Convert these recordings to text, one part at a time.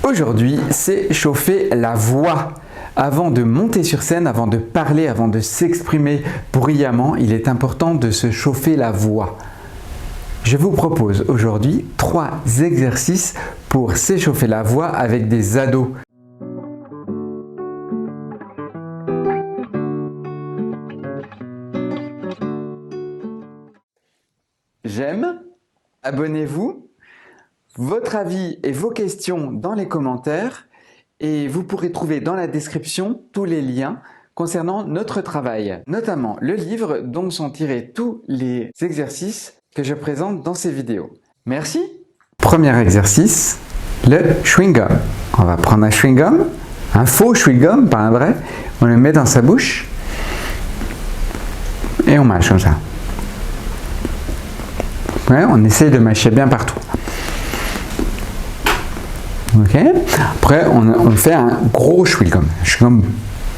Aujourd'hui, c'est chauffer la voix. Avant de monter sur scène, avant de parler, avant de s'exprimer bruyamment, il est important de se chauffer la voix. Je vous propose aujourd'hui 3 exercices pour s'échauffer la voix avec des ados. J'aime, abonnez-vous, votre avis et vos questions dans les commentaires et vous pourrez trouver dans la description tous les liens concernant notre travail, notamment le livre dont sont tirés tous les exercices que je présente dans ces vidéos. Merci. Premier exercice, le chewing-gum. On va prendre un chewing-gum, un faux chewing-gum, pas un vrai, on le met dans sa bouche et on mâche comme ça. Ouais, on essaye de mâcher bien partout. Ok. Après, on fait un gros chewing-gum. Un chewing-gum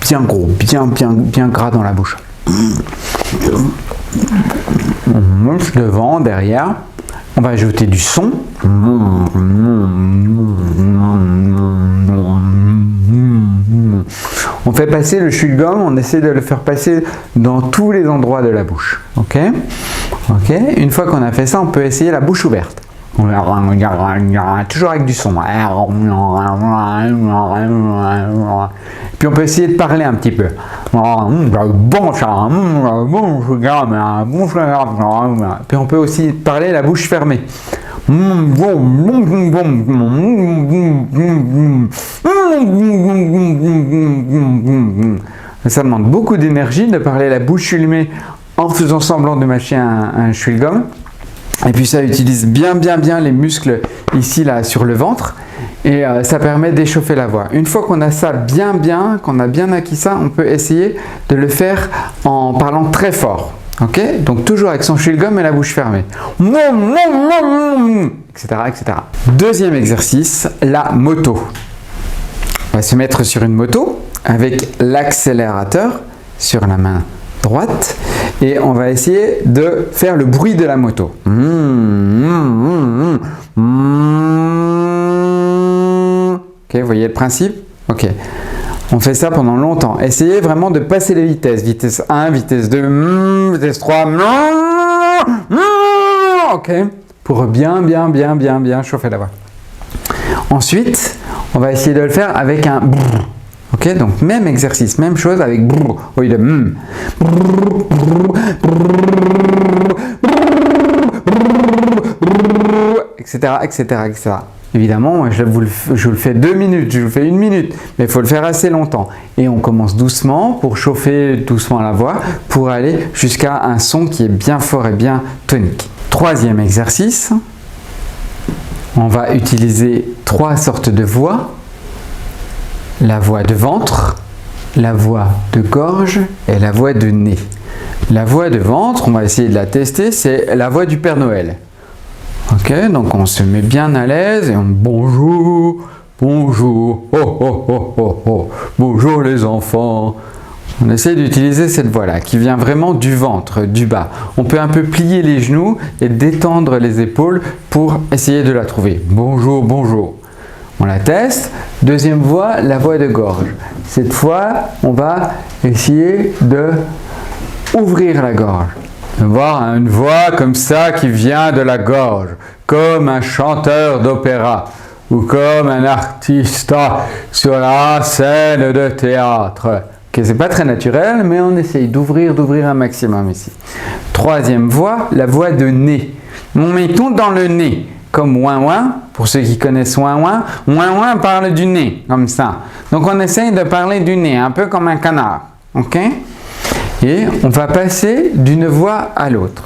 bien gros, bien gras dans la bouche. On mange devant, derrière. On va ajouter du son. On fait passer le chewing-gum, on essaie de le faire passer dans tous les endroits de la bouche. Ok. Ok. Une fois qu'on a fait ça, on peut essayer la bouche ouverte. Toujours avec du son. Puis on peut essayer de parler un petit peu. Puis on peut aussi parler la bouche fermée. Ça demande beaucoup d'énergie de parler la bouche fermée en faisant semblant de mâcher un chewing-gum. Et puis ça utilise bien les muscles ici là sur le ventre et ça permet d'échauffer la voix. Une fois qu'on a ça qu'on a bien acquis ça, on peut essayer de le faire en parlant très fort. Ok? Donc toujours avec son chewing-gum et la bouche fermée. Etc., etc. Deuxième exercice, la moto. On va se mettre sur une moto avec l'accélérateur sur la main droite et on va essayer de faire le bruit de la moto. Ok, vous voyez le principe? Ok. On fait ça pendant longtemps. Essayez vraiment de passer les vitesses. Vitesse 1, vitesse 2, vitesse 3. Ok. Pour bien chauffer la voix. Ensuite, on va essayer de le faire avec un brrr. Ok, donc même exercice, même chose avec brrr au lieu de etc. Évidemment, je vous le fais 2 minutes, je vous le fais 1 minute, mais il faut le faire assez longtemps. Et on commence doucement pour chauffer doucement la voix pour aller jusqu'à un son qui est bien fort et bien tonique. Troisième exercice, on va utiliser 3 sortes de voix. La voix de ventre, la voix de gorge et la voix de nez. La voix de ventre, on va essayer de la tester, c'est la voix du Père Noël. Ok, donc on se met bien à l'aise et on bonjour, bonjour, bonjour les enfants. On essaie d'utiliser cette voix-là qui vient vraiment du ventre, du bas. On peut un peu plier les genoux et détendre les épaules pour essayer de la trouver. Bonjour, bonjour. On la teste. Deuxième voix, la voix de gorge. Cette fois, on va essayer de ouvrir la gorge. Avoir une voix comme ça qui vient de la gorge, comme un chanteur d'opéra ou comme un artiste sur la scène de théâtre. Okay, c'est pas très naturel, mais on essaye d'ouvrir un maximum ici. Troisième voix, la voix de nez. On met tout dans le nez. Comme ouin-ouin, pour ceux qui connaissent ouin-ouin, ouin-ouin parle du nez, comme ça. Donc on essaye de parler du nez, un peu comme un canard, ok? Et on va passer d'une voix à l'autre.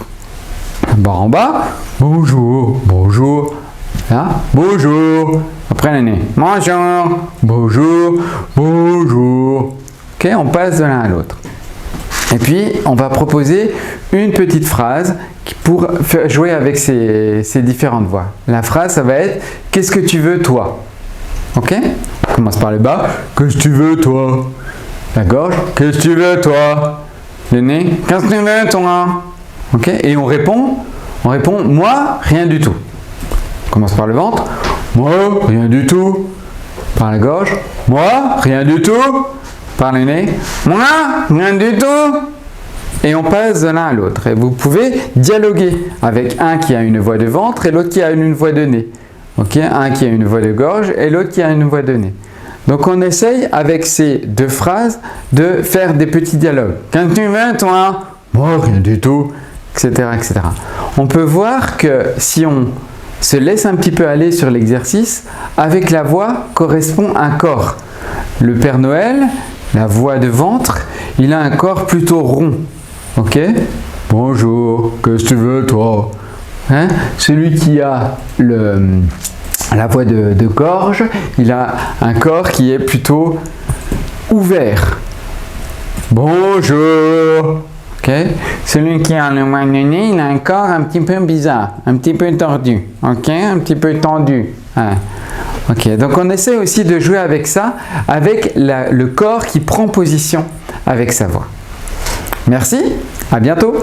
Bas en bas, bonjour, bonjour, là, bonjour, après le nez, bonjour, bonjour, bonjour. Ok, on passe de l'un à l'autre. Et puis, on va proposer une petite phrase pour jouer avec ces différentes voix. La phrase, ça va être « Qu'est-ce que tu veux, toi ?» Ok? On commence par le bas. « Qu'est-ce que tu veux, toi ?» La gorge. « Qu'est-ce que tu veux, toi ?» Le nez. « Qu'est-ce que tu veux, toi ?» Ok? Et on répond, « Moi, rien du tout. » On commence par le ventre. « Moi, rien du tout. » Par la gorge. Moi, rien du tout. Par le nez. Moi, rien du tout. Et on passe de l'un à l'autre. Et vous pouvez dialoguer avec un qui a une voix de ventre et l'autre qui a une voix de nez. Okay? Un qui a une voix de gorge et l'autre qui a une voix de nez. Donc on essaye avec ces deux phrases de faire des petits dialogues. Quand tu veux, toi? Moi, rien du tout. Etc., etc. On peut voir que si on se laisse un petit peu aller sur l'exercice, avec la voix correspond un corps. Le Père Noël, la voix de ventre, il a un corps plutôt rond. Ok? Bonjour, qu'est-ce que tu veux toi? Hein? Celui qui a la voix de gorge, il a un corps qui est plutôt ouvert. Bonjour. Okay. Celui qui a le voix de nez, il a un corps un petit peu bizarre, un petit peu tordu. Ok? Un petit peu tendu. Hein. Ok, donc on essaie aussi de jouer avec ça, avec le corps qui prend position avec sa voix. Merci, à bientôt.